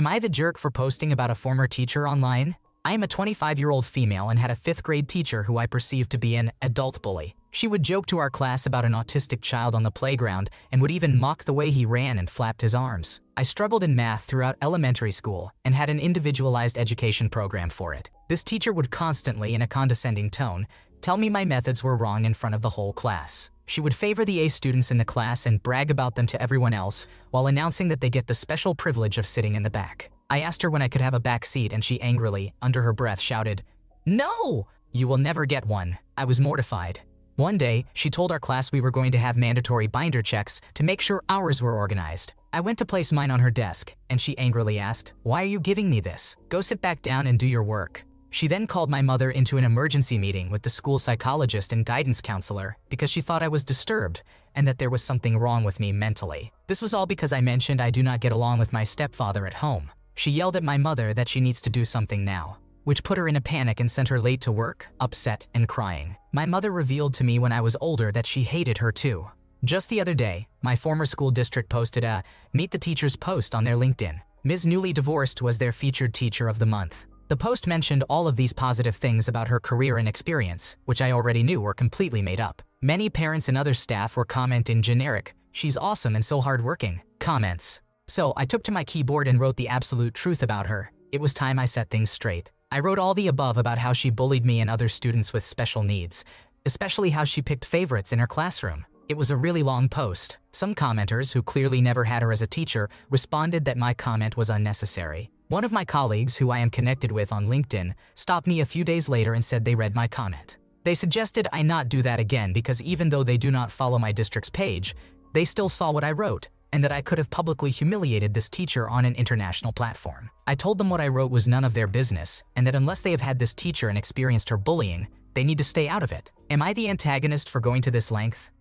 Am I the jerk for posting about a former teacher online? I am a 25-year-old female and had a 5th grade teacher who I perceived to be an adult bully. She would joke to our class about an autistic child on the playground and would even mock the way he ran and flapped his arms. I struggled in math throughout elementary school and had an individualized education program for it. This teacher would constantly, in a condescending tone, tell me my methods were wrong in front of the whole class. She would favor the A students in the class and brag about them to everyone else while announcing that they get the special privilege of sitting in the back. I asked her when I could have a back seat and she angrily, under her breath, shouted, "No! You will never get one." I was mortified. One day, she told our class we were going to have mandatory binder checks to make sure ours were organized. I went to place mine on her desk, and she angrily asked, "Why are you giving me this? Go sit back down and do your work." She then called my mother into an emergency meeting with the school psychologist and guidance counselor because she thought I was disturbed and that there was something wrong with me mentally. This was all because I mentioned I do not get along with my stepfather at home. She yelled at my mother that she needs to do something now, which put her in a panic and sent her late to work, upset and crying. My mother revealed to me when I was older that she hated her too. Just the other day, my former school district posted a Meet the Teachers post on their LinkedIn. Ms. Newly Divorced was their featured teacher of the month. The post mentioned all of these positive things about her career and experience, which I already knew were completely made up. Many parents and other staff were commenting generic, "She's awesome and so hardworking" comments. So I took to my keyboard and wrote the absolute truth about her. It was time I set things straight. I wrote all the above about how she bullied me and other students with special needs, especially how she picked favorites in her classroom. It was a really long post. Some commenters, who clearly never had her as a teacher, responded that my comment was unnecessary. One of my colleagues, who I am connected with on LinkedIn, stopped me a few days later and said they read my comment. They suggested I not do that again because even though they do not follow my district's page, they still saw what I wrote, and that I could have publicly humiliated this teacher on an international platform. I told them what I wrote was none of their business, and that unless they have had this teacher and experienced her bullying, they need to stay out of it. Am I the antagonist for going to this length?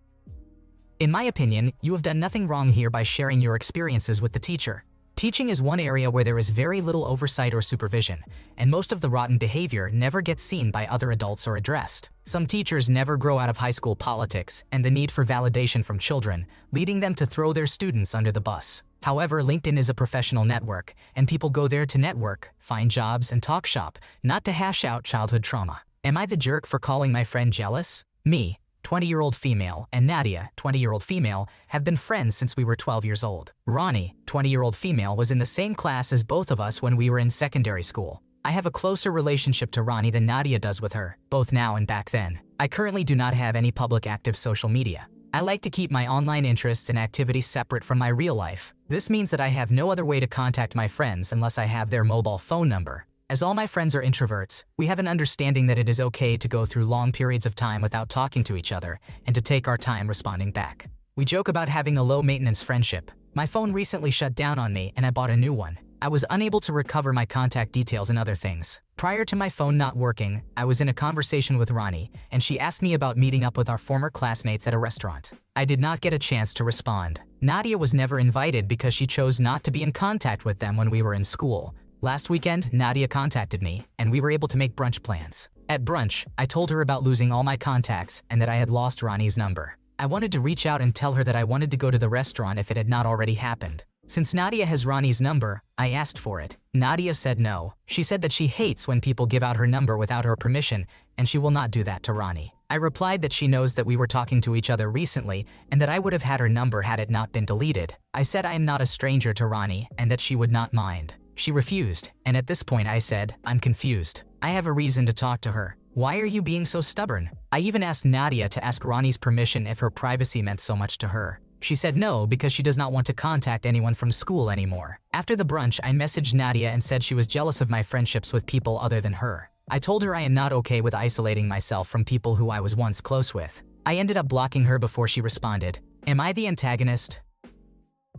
In my opinion, you have done nothing wrong here by sharing your experiences with the teacher. Teaching is one area where there is very little oversight or supervision, and most of the rotten behavior never gets seen by other adults or addressed. Some teachers never grow out of high school politics and the need for validation from children, leading them to throw their students under the bus. However, LinkedIn is a professional network, and people go there to network, find jobs, and talk shop, not to hash out childhood trauma. Am I the jerk for calling my friend jealous? Me, 20-year-old female, and Nadia, 20-year-old female, have been friends since we were 12 years old. Ronnie, 20-year-old female, was in the same class as both of us when we were in secondary school. I have a closer relationship to Ronnie than Nadia does with her, both now and back then. I currently do not have any public active social media. I like to keep my online interests and activities separate from my real life. This means that I have no other way to contact my friends unless I have their mobile phone number. As all my friends are introverts, we have an understanding that it is okay to go through long periods of time without talking to each other and to take our time responding back. We joke about having a low-maintenance friendship. My phone recently shut down on me and I bought a new one. I was unable to recover my contact details and other things. Prior to my phone not working, I was in a conversation with Ronnie, and she asked me about meeting up with our former classmates at a restaurant. I did not get a chance to respond. Nadia was never invited because she chose not to be in contact with them when we were in school. Last weekend, Nadia contacted me, and we were able to make brunch plans. At brunch, I told her about losing all my contacts and that I had lost Ronnie's number. I wanted to reach out and tell her that I wanted to go to the restaurant if it had not already happened. Since Nadia has Ronnie's number, I asked for it. Nadia said no. She said that she hates when people give out her number without her permission, and she will not do that to Ronnie. I replied that she knows that we were talking to each other recently and that I would have had her number had it not been deleted. I said I am not a stranger to Ronnie and that she would not mind. She refused, and at this point I said, "I'm confused. I have a reason to talk to her. Why are you being so stubborn?" I even asked Nadia to ask Ronnie's permission if her privacy meant so much to her. She said no because she does not want to contact anyone from school anymore. After the brunch, I messaged Nadia and said she was jealous of my friendships with people other than her. I told her I am not okay with isolating myself from people who I was once close with. I ended up blocking her before she responded. Am I the antagonist?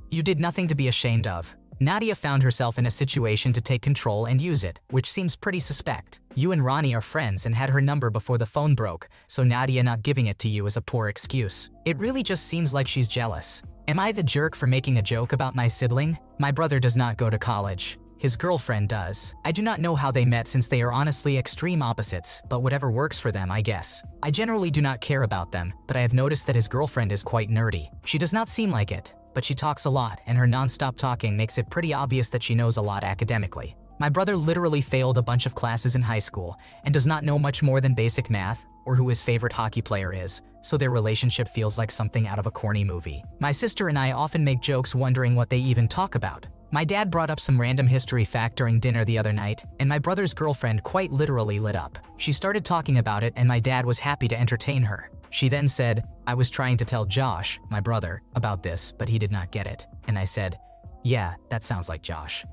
You did nothing to be ashamed of. Nadia found herself in a situation to take control and use it, which seems pretty suspect. You and Ronnie are friends and had her number before the phone broke, so Nadia not giving it to you is a poor excuse. It really just seems like she's jealous. Am I the jerk for making a joke about my sibling? My brother does not go to college. His girlfriend does. I do not know how they met since they are honestly extreme opposites, but whatever works for them, I guess. I generally do not care about them, but I have noticed that his girlfriend is quite nerdy. She does not seem like it. but she talks a lot, and her non-stop talking makes it pretty obvious that she knows a lot academically. My brother literally failed a bunch of classes in high school and does not know much more than basic math or who his favorite hockey player is, so their relationship feels like something out of a corny movie. My sister and I often make jokes wondering what they even talk about. My dad brought up some random history fact during dinner the other night, and my brother's girlfriend quite literally lit up. She started talking about it, and my dad was happy to entertain her. She then said, "I was trying to tell Josh, my brother, about this, but he did not get it." And I said, "Yeah, that sounds like Josh."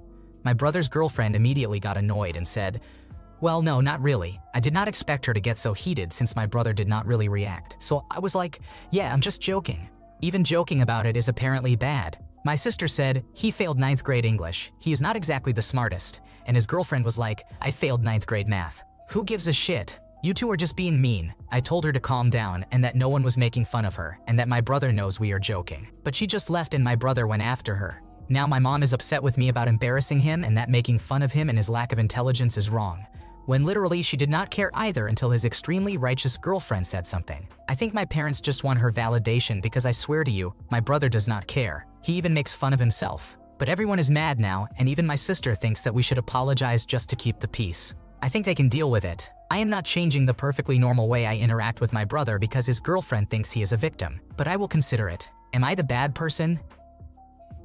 My brother's girlfriend immediately got annoyed and said, "Well, no, not really. I did not expect her to get so heated since my brother did not really react." So I was like, "Yeah, I'm just joking." Even joking about it is apparently bad. My sister said, "He failed 9th grade English. He is not exactly the smartest." And his girlfriend was like, "I failed 9th grade math." Who gives a shit? You two are just being mean. I told her to calm down and that no one was making fun of her and that my brother knows we are joking. But she just left and my brother went after her. Now my mom is upset with me about embarrassing him and that making fun of him and his lack of intelligence is wrong, when literally she did not care either until his extremely righteous girlfriend said something. I think my parents just want her validation because I swear to you, my brother does not care. He even makes fun of himself. But everyone is mad now, and even my sister thinks that we should apologize just to keep the peace. I think they can deal with it. I am not changing the perfectly normal way I interact with my brother because his girlfriend thinks he is a victim, but I will consider it. Am I the bad person?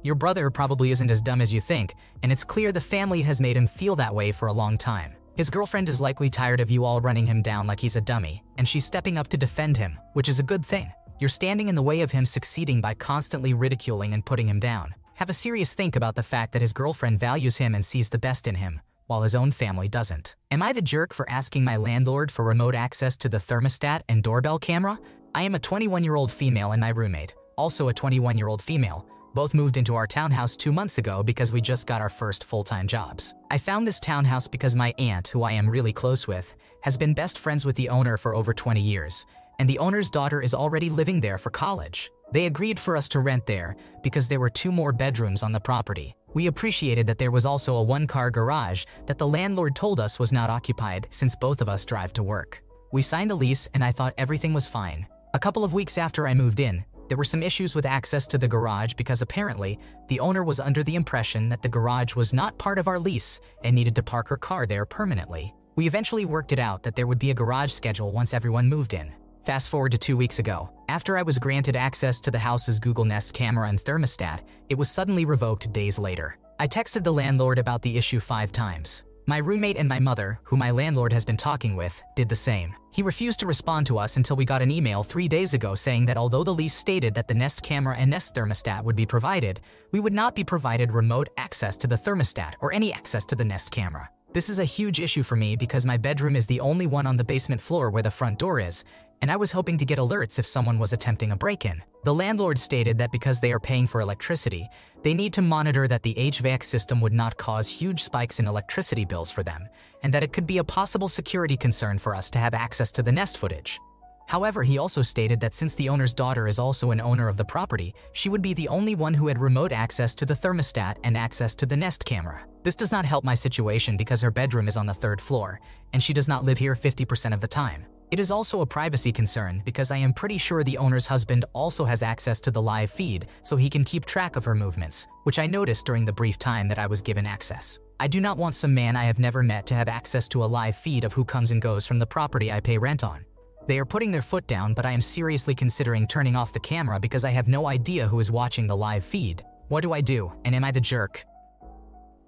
Your brother probably isn't as dumb as you think, and it's clear the family has made him feel that way for a long time. His girlfriend is likely tired of you all running him down like he's a dummy, and she's stepping up to defend him, which is a good thing. You're standing in the way of him succeeding by constantly ridiculing and putting him down. Have a serious think about the fact that his girlfriend values him and sees the best in him, while his own family doesn't. Am I the jerk for asking my landlord for remote access to the thermostat and doorbell camera? I am a 21-year-old female and my roommate, also a 21-year-old female, both moved into our townhouse 2 months ago because we just got our first full-time jobs. I found this townhouse because my aunt, who I am really close with, has been best friends with the owner for over 20 years, and the owner's daughter is already living there for college. They agreed for us to rent there because there were 2 more bedrooms on the property. We appreciated that there was also a 1-car garage that the landlord told us was not occupied since both of us drive to work. We signed a lease and I thought everything was fine. A couple of weeks after I moved in, there were some issues with access to the garage because apparently the owner was under the impression that the garage was not part of our lease and needed to park her car there permanently. We eventually worked it out that there would be a garage schedule once everyone moved in. Fast forward to 2 weeks ago. After I was granted access to the house's Google Nest camera and thermostat, it was suddenly revoked days later. I texted the landlord about the issue 5 times. My roommate and my mother, who my landlord has been talking with, did the same. He refused to respond to us until we got an email 3 days ago saying that although the lease stated that the Nest camera and Nest thermostat would be provided, we would not be provided remote access to the thermostat or any access to the Nest camera. This is a huge issue for me because my bedroom is the only one on the basement floor where the front door is, and I was hoping to get alerts if someone was attempting a break-in. The landlord stated that because they are paying for electricity, they need to monitor that the HVAC system would not cause huge spikes in electricity bills for them, and that it could be a possible security concern for us to have access to the Nest footage. However, he also stated that since the owner's daughter is also an owner of the property, she would be the only one who had remote access to the thermostat and access to the Nest camera. This does not help my situation because her bedroom is on the 3rd floor, and she does not live here 50% of the time. It is also a privacy concern because I am pretty sure the owner's husband also has access to the live feed so he can keep track of her movements, which I noticed during the brief time that I was given access. I do not want some man I have never met to have access to a live feed of who comes and goes from the property I pay rent on. They are putting their foot down, but I am seriously considering turning off the camera because I have no idea who is watching the live feed. What do I do, and am I the jerk?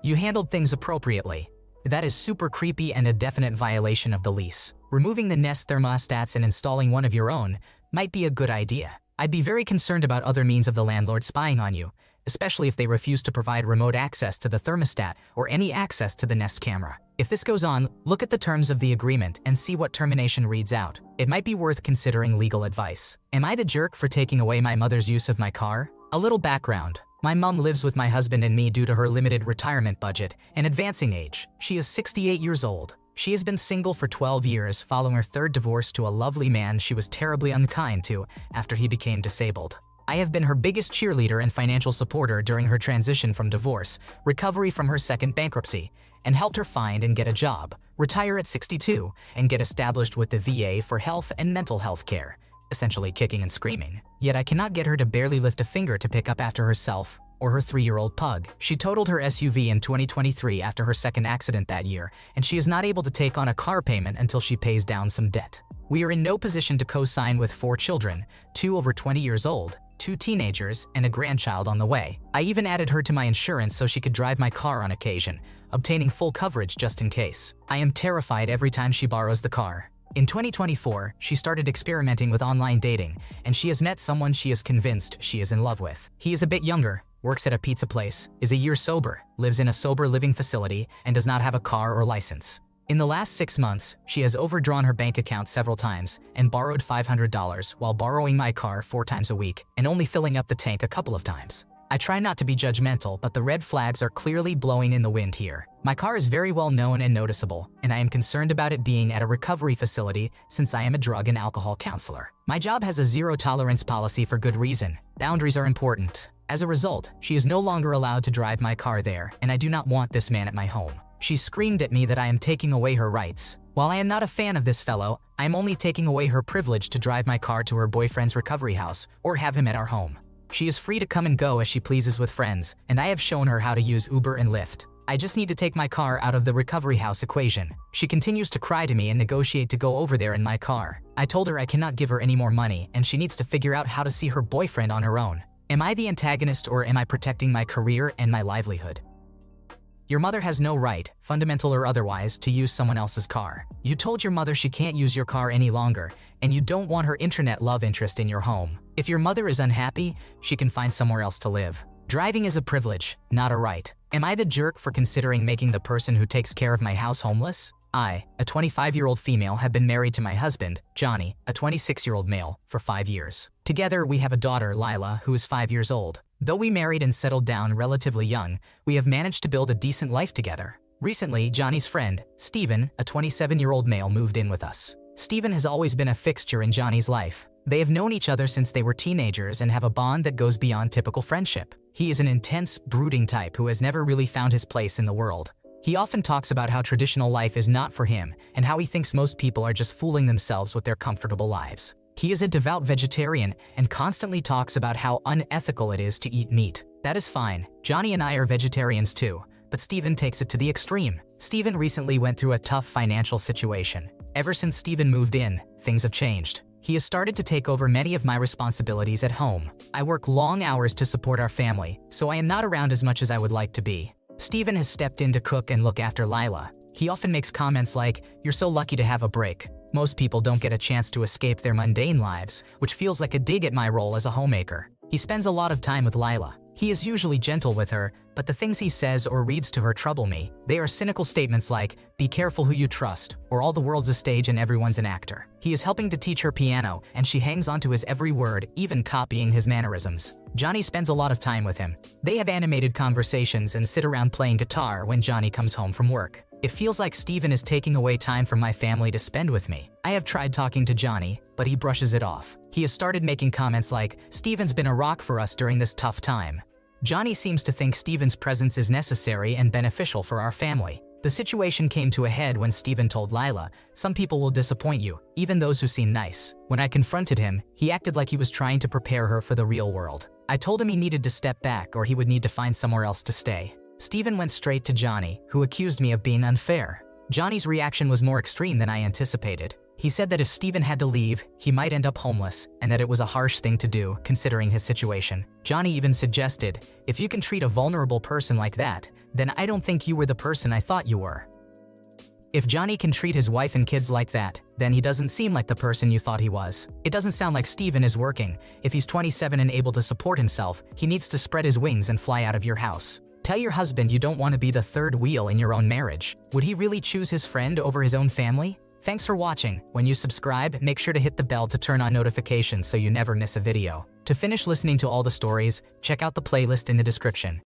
You handled things appropriately. That is super creepy and a definite violation of the lease. Removing the Nest thermostats and installing one of your own might be a good idea. I'd be very concerned about other means of the landlord spying on you, especially if they refuse to provide remote access to the thermostat or any access to the Nest camera. If this goes on, look at the terms of the agreement and see what termination reads out. It might be worth considering legal advice. Am I the jerk for taking away my mother's use of my car? A little background. My mom lives with my husband and me due to her limited retirement budget and advancing age. She is 68 years old. She has been single for 12 years following her 3rd divorce to a lovely man she was terribly unkind to after he became disabled. I have been her biggest cheerleader and financial supporter during her transition from divorce, recovery from her 2nd bankruptcy, and helped her find and get a job, retire at 62, and get established with the VA for health and mental health care. essentially kicking and screaming. Yet I cannot get her to barely lift a finger to pick up after herself or her 3-year-old pug. She totaled her SUV in 2023 after her second accident that year, and she is not able to take on a car payment until she pays down some debt. We are in no position to co-sign with 4 children, 2 over 20 years old, 2 teenagers, and a grandchild on the way. I even added her to my insurance so she could drive my car on occasion, obtaining full coverage just in case. I am terrified every time she borrows the car. In 2024, she started experimenting with online dating, and she has met someone she is convinced she is in love with. He is a bit younger, works at a pizza place, is a year sober, lives in a sober living facility, and does not have a car or license. In the last 6 months, she has overdrawn her bank account several times and borrowed $500 while borrowing my car 4 times a week and only filling up the tank a couple of times. I try not to be judgmental, but the red flags are clearly blowing in the wind here. My car is very well known and noticeable, and I am concerned about it being at a recovery facility since I am a drug and alcohol counselor. My job has a zero-tolerance policy for good reason. Boundaries are important. As a result, she is no longer allowed to drive my car there, and I do not want this man at my home. She screamed at me that I am taking away her rights. While I am not a fan of this fellow, I am only taking away her privilege to drive my car to her boyfriend's recovery house or have him at our home. She is free to come and go as she pleases with friends, and I have shown her how to use Uber and Lyft. I just need to take my car out of the recovery house equation. She continues to cry to me and negotiate to go over there in my car. I told her I cannot give her any more money and she needs to figure out how to see her boyfriend on her own. Am I the antagonist or am I protecting my career and my livelihood? Your mother has no right, fundamental or otherwise, to use someone else's car. You told your mother she can't use your car any longer, and you don't want her internet love interest in your home. If your mother is unhappy, she can find somewhere else to live. Driving is a privilege, not a right. Am I the jerk for considering making the person who takes care of my house homeless? I, a 25-year-old female, have been married to my husband, Johnny, a 26-year-old male, for 5 years. Together, we have a daughter, Lila, who is 5 years old. Though we married and settled down relatively young, we have managed to build a decent life together. Recently, Johnny's friend, Steven, a 27-year-old male, moved in with us. Steven has always been a fixture in Johnny's life. They have known each other since they were teenagers and have a bond that goes beyond typical friendship. He is an intense, brooding type who has never really found his place in the world. He often talks about how traditional life is not for him and how he thinks most people are just fooling themselves with their comfortable lives. He is a devout vegetarian and constantly talks about how unethical it is to eat meat. That is fine. Johnny and I are vegetarians too, but Steven takes it to the extreme. Steven recently went through a tough financial situation. Ever since Steven moved in, things have changed. He has started to take over many of my responsibilities at home. I work long hours to support our family, so I am not around as much as I would like to be. Steven has stepped in to cook and look after Lila. He often makes comments like, "You're so lucky to have a break. Most people don't get a chance to escape their mundane lives," which feels like a dig at my role as a homemaker. He spends a lot of time with Lila. He is usually gentle with her, but the things he says or reads to her trouble me. They are cynical statements like, "Be careful who you trust," or "All the world's a stage and everyone's an actor." He is helping to teach her piano, and she hangs onto his every word, even copying his mannerisms. Johnny spends a lot of time with him. They have animated conversations and sit around playing guitar when Johnny comes home from work. It feels like Steven is taking away time from my family to spend with me. I have tried talking to Johnny, but he brushes it off. He has started making comments like, "Steven's been a rock for us during this tough time." Johnny seems to think Steven's presence is necessary and beneficial for our family. The situation came to a head when Steven told Lila, "Some people will disappoint you, even those who seem nice." When I confronted him, he acted like he was trying to prepare her for the real world. I told him he needed to step back or he would need to find somewhere else to stay. Steven went straight to Johnny, who accused me of being unfair. Johnny's reaction was more extreme than I anticipated. He said that if Steven had to leave, he might end up homeless, and that it was a harsh thing to do, considering his situation. Johnny even suggested, "If you can treat a vulnerable person like that, then I don't think you were the person I thought you were. If Johnny can treat his wife and kids like that, then he doesn't seem like the person you thought he was. It doesn't sound like Steven is working. If he's 27 and able to support himself, he needs to spread his wings and fly out of your house. Tell your husband you don't want to be the third wheel in your own marriage." Would he really choose his friend over his own family? Thanks for watching. When you subscribe, make sure to hit the bell to turn on notifications so you never miss a video. To finish listening to all the stories, check out the playlist in the description.